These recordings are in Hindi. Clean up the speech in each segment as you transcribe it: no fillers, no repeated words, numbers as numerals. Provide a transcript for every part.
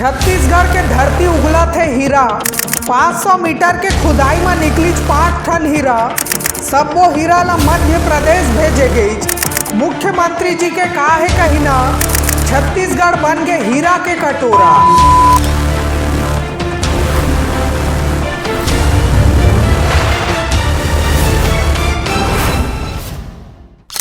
छत्तीसगढ़ के धरती उगला थे हीरा। 500 मीटर के खुदाई में निकली 5 टन हीरा। सब वो हीरा ला मध्य प्रदेश भेजे गई। मुख्यमंत्री जी के का है कहना, छत्तीसगढ़ बन गए हीरा के कटोरा।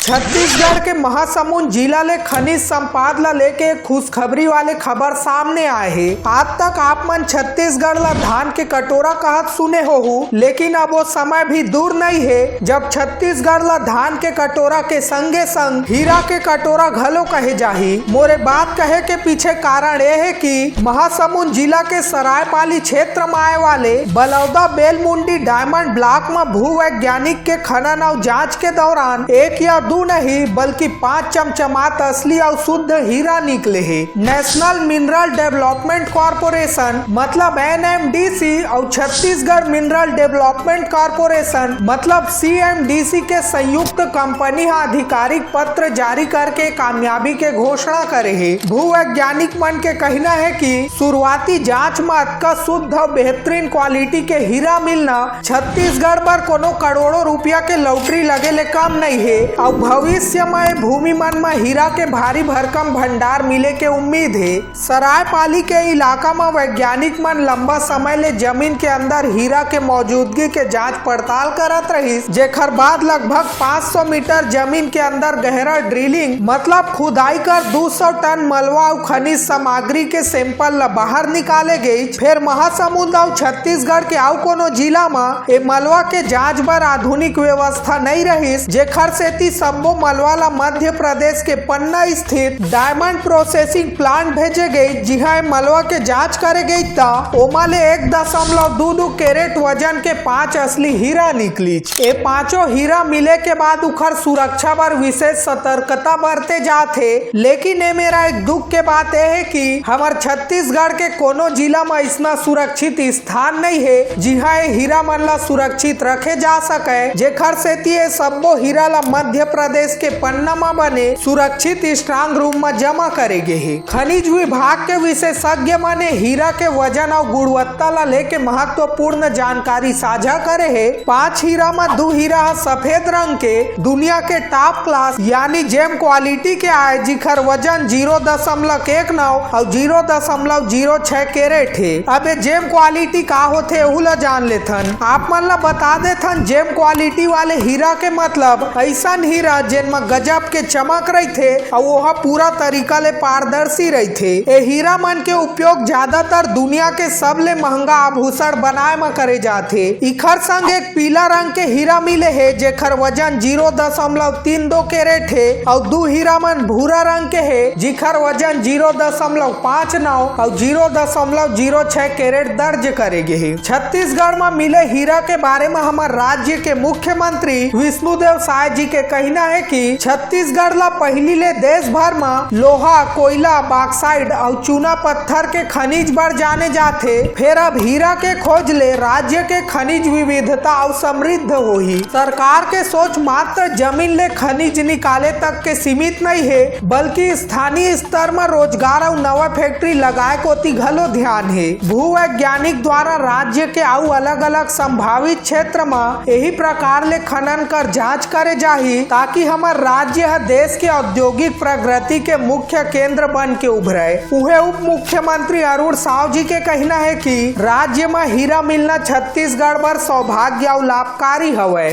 छत्तीसगढ़ के महासमुंद जिला ले खनिज संपदा ला लेके खुशखबरी वाले खबर सामने आए हैं। आज तक आप मन छत्तीसगढ़ ला धान के कटोरा कहत सुने हो, लेकिन अब वो समय भी दूर नहीं है जब छत्तीसगढ़ ला धान के कटोरा के संगे संग हीरा के कटोरा घलो कहे जाही। मोरे बात कहे के पीछे कारण ये है कि महासमुंद जिला के सरायपाली क्षेत्र में आए वाले बलौदा बेलमुंडी डायमंड ब्लॉक में भू वैज्ञानिक के खनन और जांच के दौरान एक या दो नहीं बल्कि 5 चमचमात असली और शुद्ध हीरा निकले हैं। नेशनल मिनरल डेवलपमेंट कॉर्पोरेशन मतलब NMDC और छत्तीसगढ़ मिनरल डेवलपमेंट कॉर्पोरेशन मतलब CMDC के संयुक्त कंपनी आधिकारिक पत्र जारी करके कामयाबी के घोषणा करे है। भू वैज्ञानिक मन के कहना है कि शुरुआती जांच में अतका शुद्ध और बेहतरीन क्वालिटी के हीरा मिलना छत्तीसगढ़ पर कोनो करोड़ों रुपया के लॉटरी लगे ले कम नहीं है और भविष्य में भूमि मन में हीरा के भारी भरकम भंडार मिले के उम्मीद है। सरायपाली के इलाका में वैज्ञानिक मन लंबा समय ले जमीन के अंदर हीरा के मौजूदगी के जांच पड़ताल करत रही, जेकर बाद लगभग 500 मीटर जमीन के अंदर गहरा ड्रिलिंग मतलब खुदाई कर 200 टन मलवा और खनिज सामग्री के सैंपल ला बाहर निकाले गई। फिर महासमुंद और छत्तीसगढ़ के आउ कोनो जिला में ए मलवा के जांच बर आधुनिक व्यवस्था नहीं रही, जेकर से सबो मलवा ला मध्य प्रदेश के पन्ना स्थित डायमंड प्रोसेसिंग प्लांट भेजे गई, जिहा मलवा के जांच करे गई ता ओमा ले 1.22 कैरेट वजन के 5 असली हीरा निकली। ये पांचों हीरा मिले के बाद उखर सुरक्षा पर विशेष सतर्कता बरते जाते। लेकिन ये मेरा एक दुख के बात यह है कि हमार छत्तीसगढ़ के कोनो जिला में इतना सुरक्षित स्थान नहीं है जिहा हीरा मन ला सुरक्षित रखे जा सके, जेकर से सबो हीरा ला मध्य प्रदेश के पन्ना में बने सुरक्षित स्ट्रांग रूम में जमा करेगे है। खनिज विभाग के विशेषज्ञ माने हीरा के वजन और गुणवत्ता ला लेके महत्वपूर्ण जानकारी साझा करे है। 5 हीरा में 2 हीरा सफेद रंग के दुनिया के टॉप क्लास यानी जेम क्वालिटी के आए, जिखर वजन 0.19 और 0.06 कैरेट है। अब ये जेम क्वालिटी का होते उला जान लेथन। आप मन ला बता देथन जेम क्वालिटी वाले हीरा के मतलब ऐसा हीरा जिनमें गजब के चमक रही थे और वह पूरा तरीका ले पारदर्शी रही थे। ये हीरा मन के उपयोग ज्यादातर दुनिया के सबले महंगा आभूषण बनाए में करे जाते। इखर संग एक पीला रंग के हीरा मिले है, जेकर वजन 0.32 कैरेट है और 2 हीरा मन भूरा रंग के है, जिखर वजन 0.59 और 0.06 कैरेट दर्ज करेगे है। छत्तीसगढ़ में मिले हीरा के बारे में हमारे राज्य के मुख्यमंत्री विष्णुदेव साय जी के कहना है कि छत्तीसगढ़ ला पहली ले देश भर में लोहा, कोयला, बॉक्साइट और चूना पत्थर के खनिज बर जाने जाते। फिर अब हीरा के खोज ले राज्य के खनिज विविधता और समृद्ध होही। सरकार के सोच मात्र जमीन ले खनिज निकाले तक के सीमित नहीं है, बल्कि स्थानीय स्तर में रोजगार और नवा फैक्ट्री लगाए को घलो ध्यान है। भू वैज्ञानिक द्वारा राज्य के आउ अलग अलग संभावित क्षेत्र में यही प्रकार ले खनन कर जांच करे जाही, ताकि हमार राज्य देश के औद्योगिक प्रगति के मुख्य केंद्र बन के उभरे। उहे उप मुख्यमंत्री अरुण साव जी के कहना है कि राज्य में हीरा मिलना छत्तीसगढ़ पर सौभाग्य और लाभकारी हवे।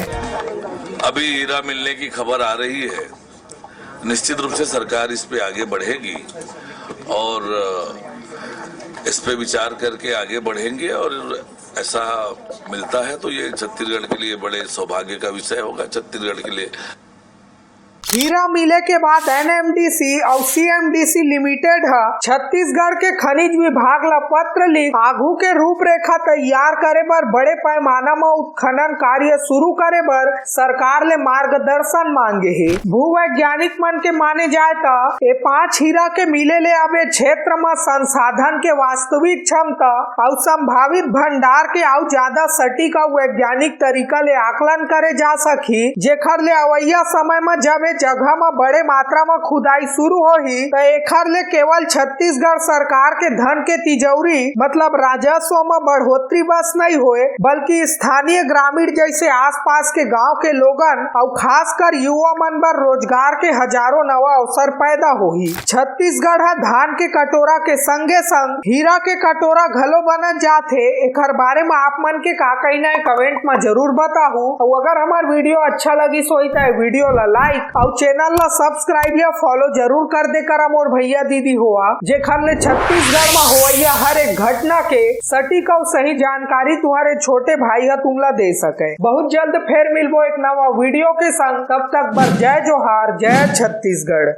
अभी हीरा मिलने की खबर आ रही है, निश्चित रूप से सरकार इस पे आगे बढ़ेगी और इस पे विचार करके आगे बढ़ेंगे और ऐसा मिलता है तो ये छत्तीसगढ़ के लिए बड़े सौभाग्य का विषय होगा। छत्तीसगढ़ के लिए हीरा मिले के बाद NMDC और CMDC लिमिटेड छत्तीसगढ़ के खनिज विभाग ला पत्र लिख आगू के रूपरेखा तैयार करे बर बड़े पैमाना में उत्खनन कार्य शुरू करे बर सरकार ले मार्गदर्शन मांगे है। भू वैज्ञानिक मन के माने जाए तो ये 5 हीरा के मिले ले अब क्षेत्र में संसाधन के वास्तविक क्षमता और संभावित भंडार के और ज्यादा सटीक और वैज्ञानिक तरीका ले आकलन करे जा सकी, जेकर ले अवैया समय में जब जगह में बड़े मात्रा में खुदाई शुरू होही तो एखर ले केवल छत्तीसगढ़ सरकार के धन के तिजौरी मतलब राजस्व में बढ़ोतरी बस नहीं होए, बल्कि स्थानीय ग्रामीण जैसे आसपास के गांव के लोगन और खासकर युवा मन पर रोजगार के हजारों नवा अवसर पैदा होही। छत्तीसगढ़ धान के कटोरा के संगे संग हीरा के कटोरा घलो बनत जाथे। एकर बारे में आप मन के का कहना है कमेंट में जरूर बताहू। और अगर हमार वीडियो अच्छा लगी सोई तो वीडियो ला लाइक और चैनल ला सब्सक्राइब या फॉलो जरूर कर दे कर मोर भैया दीदी हुआ जेखर ले छत्तीसगढ़ में होइया हर एक घटना के सटीक और सही जानकारी तुम्हारे छोटे भाई तुमला दे सके। बहुत जल्द फिर मिलबो एक नवा वीडियो के संग, तब तक बर जय जोहार, जय छत्तीसगढ़।